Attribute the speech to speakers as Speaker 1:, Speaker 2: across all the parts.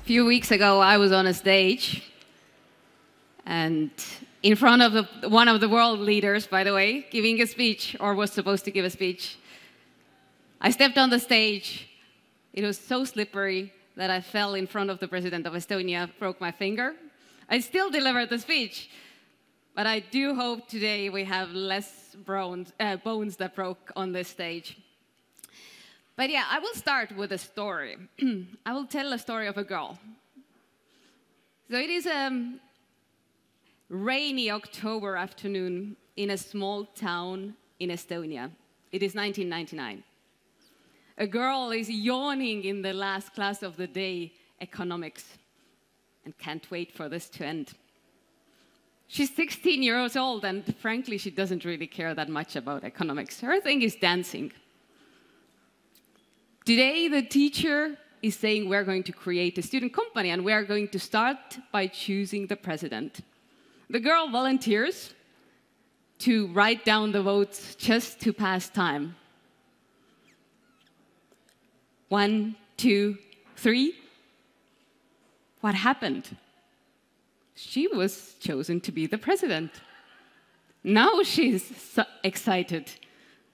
Speaker 1: few weeks ago, I was on a stage, and in front of one of the world leaders, by the way, giving a speech, or was supposed to give a speech. I stepped on the stage. It was so slippery that I fell in front of the president of Estonia, broke my finger. I still delivered the speech, but I do hope today we have less bones that broke on this stage. But yeah, I will start with a story. I will tell a story of a girl. So it is a rainy October afternoon in a small town in Estonia. It is 1999. A girl is yawning in the last class of the day, economics, and can't wait for this to end. She's 16 years old, and frankly, she doesn't really care that much about economics. Her thing is dancing. Today, the teacher is saying we're going to create a student company, and we are going to start by choosing the president. The girl volunteers to write down the votes just to pass time. 1, 2, 3. What happened? She was chosen to be the president. Now she's so excited.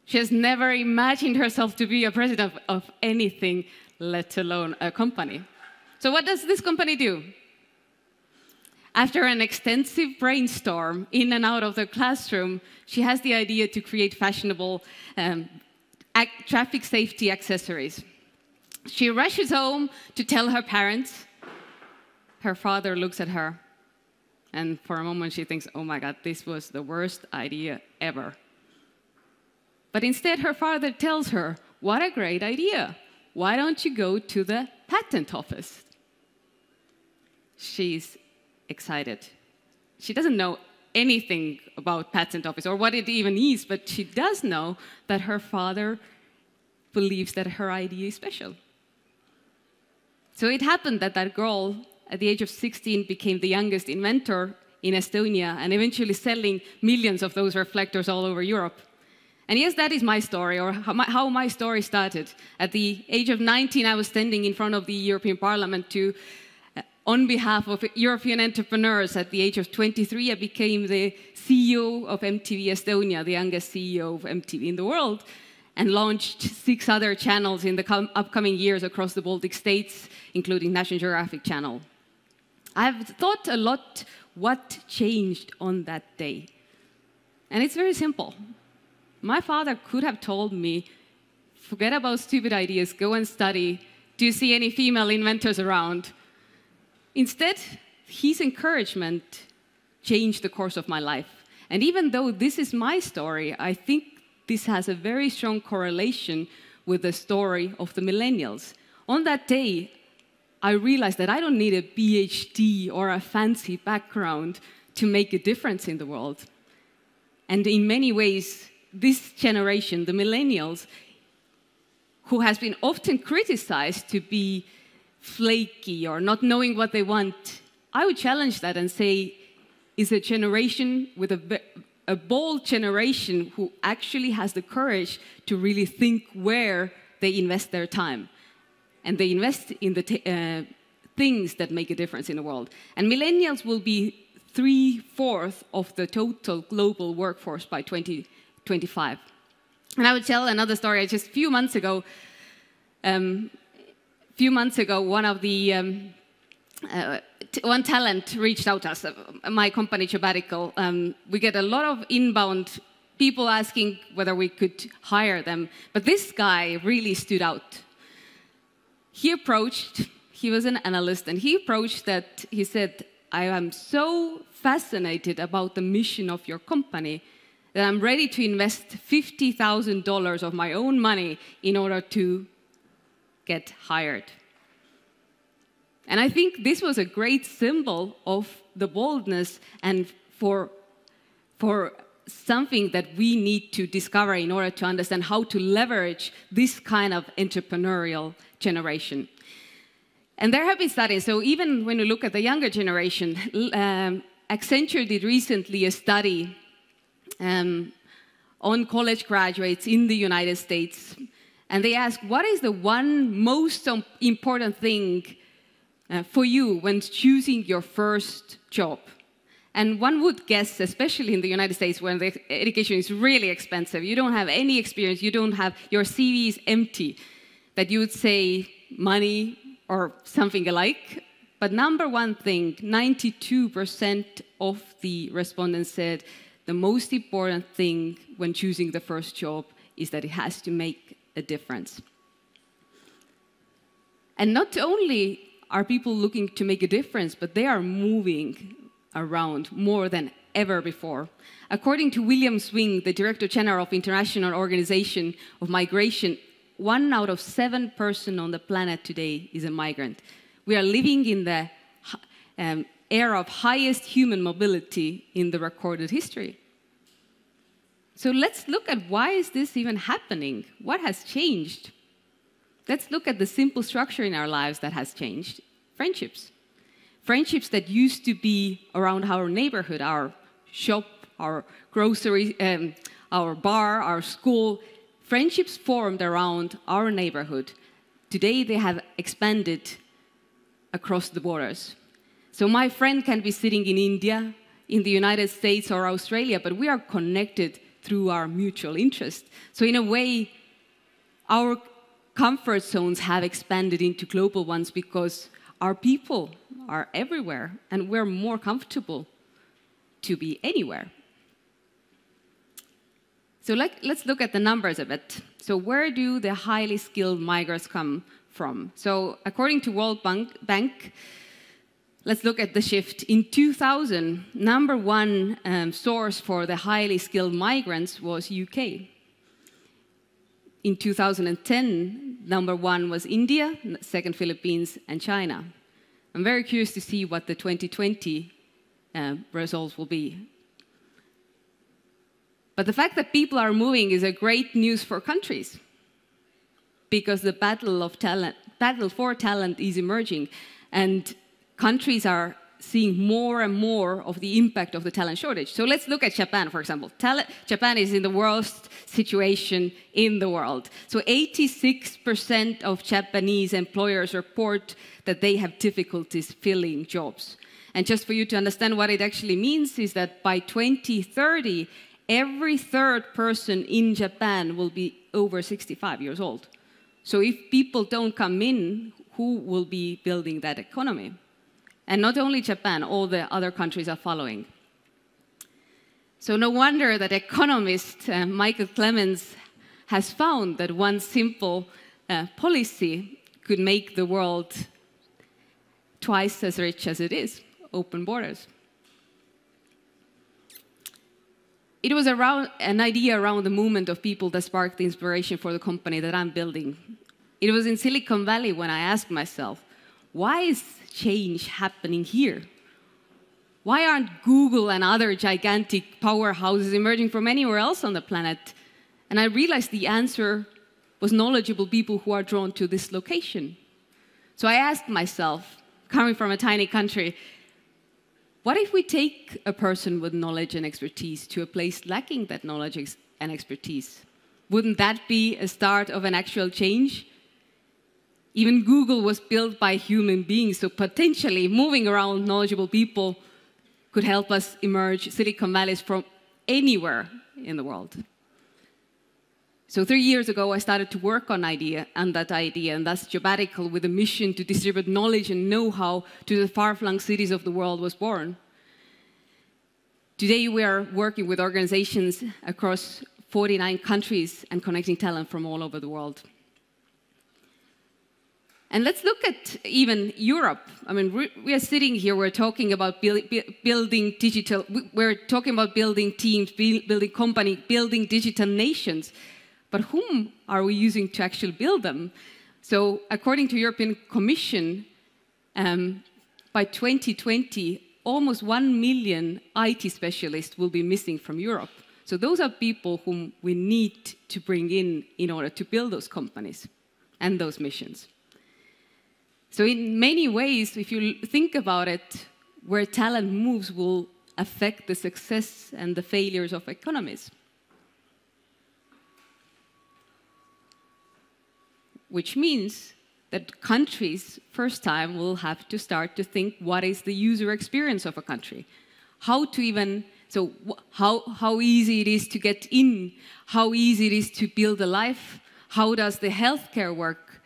Speaker 1: She has never imagined herself to be a president of anything, let alone a company. So what does this company do? After an extensive brainstorm in and out of the classroom, she has the idea to create fashionable traffic safety accessories. She rushes home to tell her parents. Her father looks at her, and for a moment she thinks, oh my God, this was the worst idea ever. But instead, her father tells her, what a great idea. Why don't you go to the patent office? She's excited. She doesn't know anything about patent office or what it even is, but she does know that her father believes that her idea is special. So it happened that that girl, at the age of 16, became the youngest inventor in Estonia and eventually selling millions of those reflectors all over Europe. And yes, that is my story, or how my story started. At the age of 19, I was standing in front of the European Parliament on behalf of European entrepreneurs. At the age of 23, I became the CEO of MTV Estonia, the youngest CEO of MTV in the world, and launched 6 other channels in the upcoming years across the Baltic states, including National Geographic Channel. I've thought a lot what changed on that day. And it's very simple. My father could have told me, forget about stupid ideas, go and study. Do you see any female inventors around? Instead, his encouragement changed the course of my life. And even though this is my story, I think this has a very strong correlation with the story of the millennials. On that day, I realized that I don't need a PhD or a fancy background to make a difference in the world. And in many ways, this generation, the millennials, who has been often criticized to be flaky or not knowing what they want, I would challenge that and say, is a generation with a bold generation who actually has the courage to really think where they invest their time. And they invest in the things that make a difference in the world. And millennials will be 3/4 of the total global workforce by 2025. And I would tell another story. Just a few months ago, one talent reached out to us, my company JobBatical. We get a lot of inbound people asking whether we could hire them. But this guy really stood out. He was an analyst, and he said, I am so fascinated about the mission of your company that I'm ready to invest $50,000 of my own money in order to get hired. And I think this was a great symbol of the boldness and for something that we need to discover in order to understand how to leverage this kind of entrepreneurial generation. And there have been studies, so even when we look at the younger generation, Accenture did recently a study on college graduates in the United States. And they asked, what is the one most important thing for you when choosing your first job? And one would guess, especially in the United States, where the education is really expensive, you don't have any experience, you don't have, your CV is empty, that you would say money or something alike. But number one thing, 92% of the respondents said the most important thing when choosing the first job is that it has to make a difference. And not only are people looking to make a difference, but they are moving around more than ever before. According to William Swing, the Director General of International Organization of Migration, 1 out of 7 persons on the planet today is a migrant. We are living in the era of highest human mobility in the recorded history. So let's look at why is this even happening? What has changed? Let's look at the simple structure in our lives that has changed. Friendships. Friendships that used to be around our neighborhood, our shop, our grocery, our bar, our school. Friendships formed around our neighborhood. Today they have expanded across the borders. So my friend can be sitting in India, in the United States or Australia, but we are connected through our mutual interest. So in a way, our comfort zones have expanded into global ones because our people are everywhere, and we're more comfortable to be anywhere. So let's look at the numbers a bit. So where do the highly skilled migrants come from? So according to World Bank, let's look at the shift. In 2000, number one source for the highly skilled migrants was UK. In 2010, number one was India, second Philippines, and China. I'm very curious to see what the 2020 results will be. But the fact that people are moving is a great news for countries, because the battle for talent is emerging, and countries are seeing more and more of the impact of the talent shortage. So let's look at Japan, for example. Japan is in the worst situation in the world. So 86% of Japanese employers report that they have difficulties filling jobs. And just for you to understand what it actually means is that by 2030, every third person in Japan will be over 65 years old. So if people don't come in, who will be building that economy? And not only Japan, all the other countries are following. So no wonder that economist Michael Clemens has found that one simple policy could make the world twice as rich as it is: open borders. It was an idea around the movement of people that sparked the inspiration for the company that I'm building. It was in Silicon Valley when I asked myself, why is change happening here? Why aren't Google and other gigantic powerhouses emerging from anywhere else on the planet? And I realized the answer was knowledgeable people who are drawn to this location. So I asked myself, coming from a tiny country, what if we take a person with knowledge and expertise to a place lacking that knowledge and expertise? Wouldn't that be a start of an actual change? Even Google was built by human beings, so potentially moving around knowledgeable people could help us emerge Silicon Valleys from anywhere in the world. So 3 years ago, I started to work on that idea, and thus JobBatical, with a mission to distribute knowledge and know-how to the far-flung cities of the world, was born. Today, we are working with organizations across 49 countries and connecting talent from all over the world. And let's look at even Europe. I mean, we are sitting here, we're talking about building digital, we're talking about building teams, building companies, building digital nations. But whom are we using to actually build them? So according to European Commission, by 2020, almost 1 million IT specialists will be missing from Europe. So those are people whom we need to bring in order to build those companies and those missions. So in many ways, if you think about it, where talent moves will affect the success and the failures of economies. Which means that countries, first time, will have to start to think what is the user experience of a country. How to even, so how easy it is to get in, how easy it is to build a life, how does the healthcare work?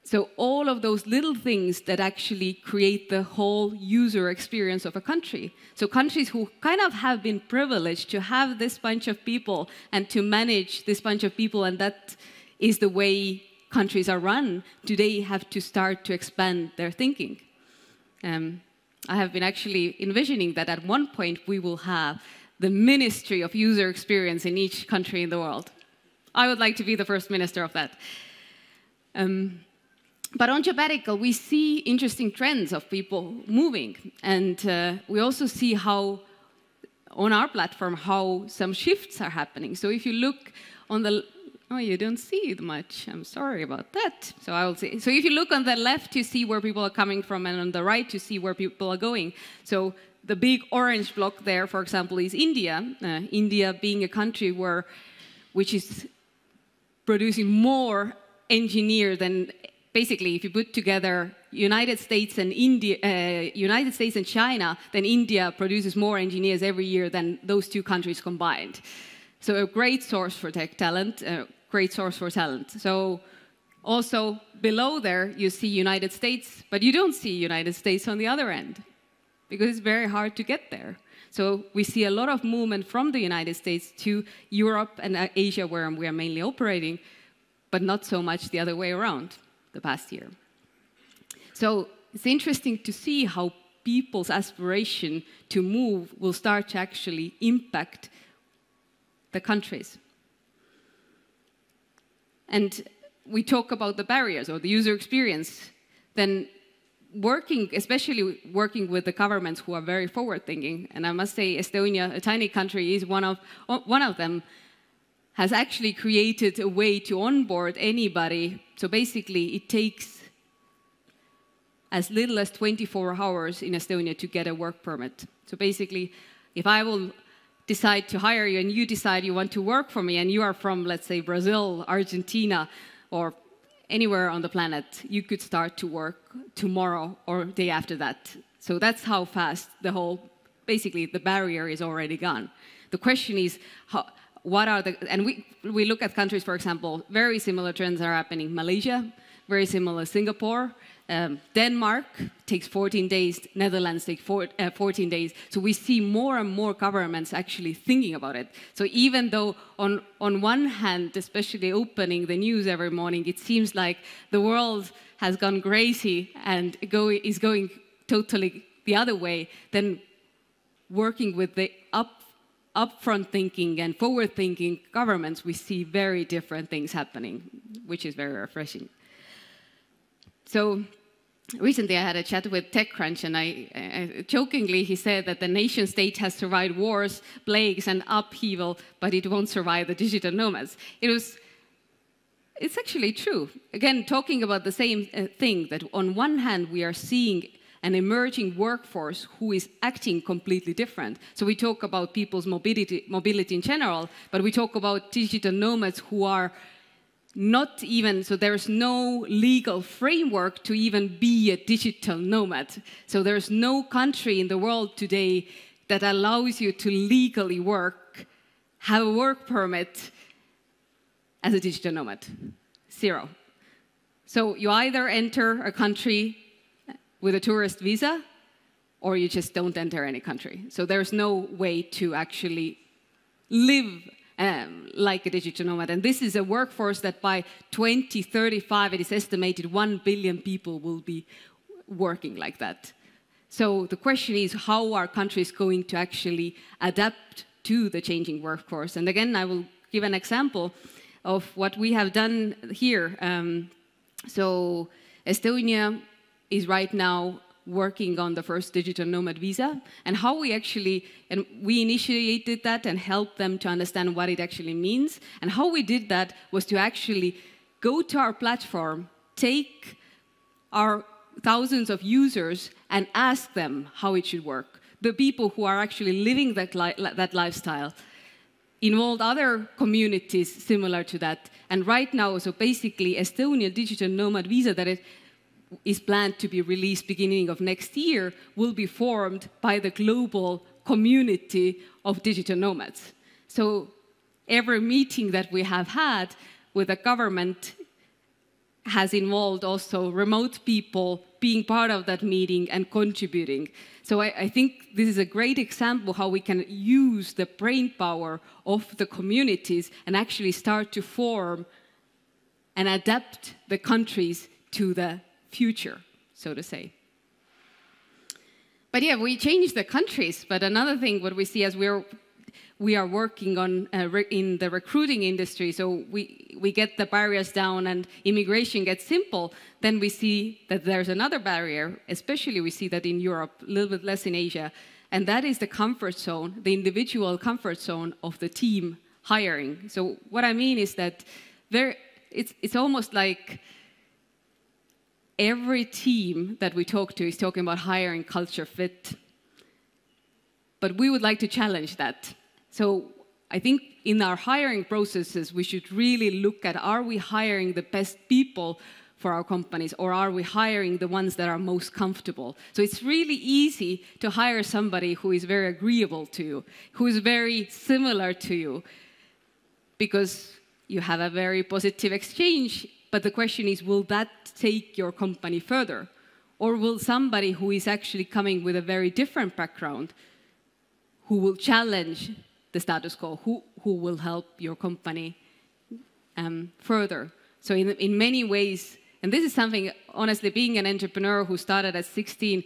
Speaker 1: So all of those little things that actually create the whole user experience of a country. So countries who kind of have been privileged to have this bunch of people and to manage this bunch of people, and that is the way countries are run, today have to start to expand their thinking. I have been actually envisioning that at one point we will have the Ministry of User Experience in each country in the world. I would like to be the first minister of that. But on JobBatical, we see interesting trends of people moving. And we also see how, on our platform, how some shifts are happening. So if you look on the... Oh, you don't see it much. I'm sorry about that. So I will see. So if you look on the left, you see where people are coming from, and on the right, you see where people are going. So the big orange block there, for example, is India. India being a country which is producing more engineers than, basically, if you put together United States and China, then India produces more engineers every year than those two countries combined. So a great source for tech talent, great source for talent. So also below there, you see United States, but you don't see United States on the other end because it's very hard to get there. So we see a lot of movement from the United States to Europe and Asia, where we are mainly operating, but not so much the other way around the past year. So it's interesting to see how people's aspiration to move will start to actually impact the countries. And we talk about the barriers or the user experience, then especially working with the governments who are very forward-thinking, and I must say Estonia, a tiny country, is one of them, has actually created a way to onboard anybody. So basically, it takes as little as 24 hours in Estonia to get a work permit. So basically, if I will decide to hire you and you decide you want to work for me and you are from, let's say, Brazil, Argentina, or anywhere on the planet, you could start to work tomorrow or day after that. So that's how fast basically the barrier is already gone. The question is, what are the, and we look at countries, for example, very similar trends are happening. Malaysia, very similar, Singapore, Denmark takes 14 days, Netherlands takes 14 days. So we see more and more governments actually thinking about it. So even though on one hand, especially opening the news every morning, it seems like the world has gone crazy and is going totally the other way, then working with the upfront thinking and forward-thinking governments, we see very different things happening, which is very refreshing. So recently I had a chat with TechCrunch, and I jokingly he said that the nation state has survived wars, plagues, and upheaval, but it won't survive the digital nomads. It's actually true. Again, talking about the same thing, that on one hand we are seeing an emerging workforce who is acting completely different. So we talk about people's mobility in general, but we talk about digital nomads who are not even, so there's no legal framework to even be a digital nomad. So there's no country in the world today that allows you to legally work, have a work permit as a digital nomad. Zero. So you either enter a country with a tourist visa, or you just don't enter any country. So there's no way to actually live like a digital nomad. And this is a workforce that by 2035, it is estimated 1 billion people will be working like that. So the question is, how are countries going to actually adapt to the changing workforce? And again, I will give an example of what we have done here. So Estonia is right now working on the first digital nomad visa, and how we actually, and we initiated that and helped them to understand what it actually means. And how we did that was to actually go to our platform, take our thousands of users and ask them how it should work. The people who are actually living that lifestyle. involved other communities similar to that. And right now, so basically, Estonia Digital Nomad Visa that is planned to be released beginning of next year will be formed by the global community of digital nomads. So every meeting that we have had with the government has involved also remote people being part of that meeting and contributing. So I think this is a great example how we can use the brain power of the communities and actually start to form and adapt the countries to the future, so to say. But yeah, we changed the countries, but another thing what we see as we are working on in the recruiting industry, so we get the barriers down and immigration gets simple, then we see that there's another barrier, especially we see that in Europe, a little bit less in Asia, and that is the comfort zone, the individual comfort zone of the team hiring. So what I mean is that it's almost like every team that we talk to is talking about hiring culture fit. But we would like to challenge that. So I think in our hiring processes, we should really look at, are we hiring the best people for our companies, or are we hiring the ones that are most comfortable? So it's really easy to hire somebody who is very agreeable to you, who is very similar to you, because you have a very positive exchange. But the question is, will that take your company further? Or will somebody who is actually coming with a very different background, who will challenge the status quo, who will help your company further? So in many ways, and this is something, honestly, being an entrepreneur who started at 16,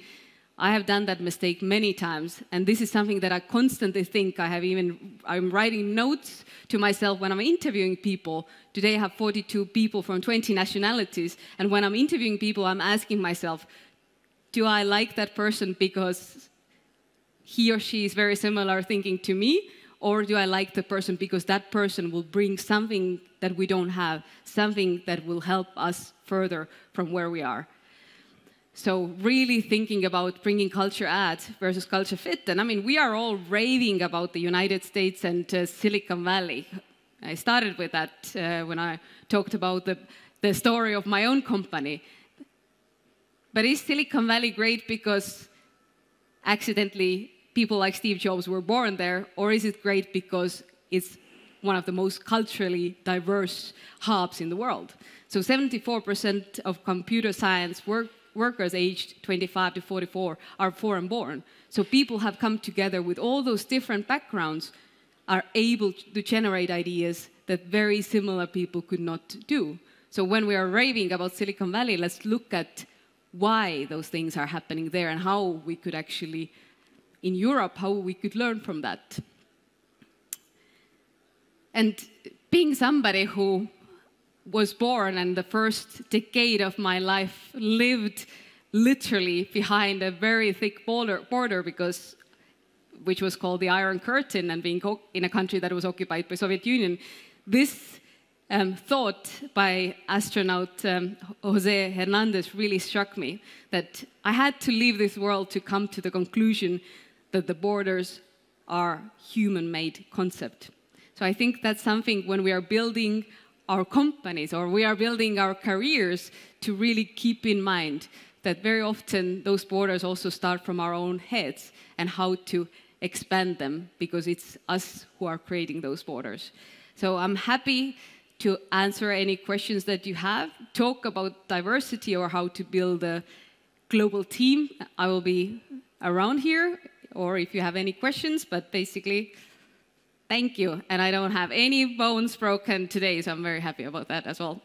Speaker 1: I have done that mistake many times, and this is something that I constantly think. I'm writing notes to myself when I'm interviewing people. Today I have 42 people from 20 nationalities, and when I'm interviewing people, I'm asking myself, do I like that person because he or she is very similar thinking to me, or do I like the person because that person will bring something that we don't have, something that will help us further from where we are? So really thinking about bringing culture add versus culture fit. And I mean, we are all raving about the United States and Silicon Valley. I started with that when I talked about the story of my own company. But is Silicon Valley great because accidentally people like Steve Jobs were born there, or is it great because it's one of the most culturally diverse hubs in the world? So 74% of computer science workers aged 25 to 44 are foreign born. So people have come together with all those different backgrounds, are able to generate ideas that very similar people could not do. So when we are raving about Silicon Valley, let's look at why those things are happening there and how we could actually, in Europe, how we could learn from that. And being somebody who was born and the first decade of my life lived literally behind a very thick border because, which was called the Iron Curtain, and being in a country that was occupied by Soviet Union, this thought by astronaut Jose Hernandez really struck me, that I had to leave this world to come to the conclusion that the borders are human-made concept. So I think that's something when we are building our companies or we are building our careers to really keep in mind that very often those borders also start from our own heads and how to expand them, because it's us who are creating those borders. So I'm happy to answer any questions that you have, talk about diversity or how to build a global team. I will be around here, or if you have any questions, but basically, thank you. And I don't have any bones broken today, so I'm very happy about that as well.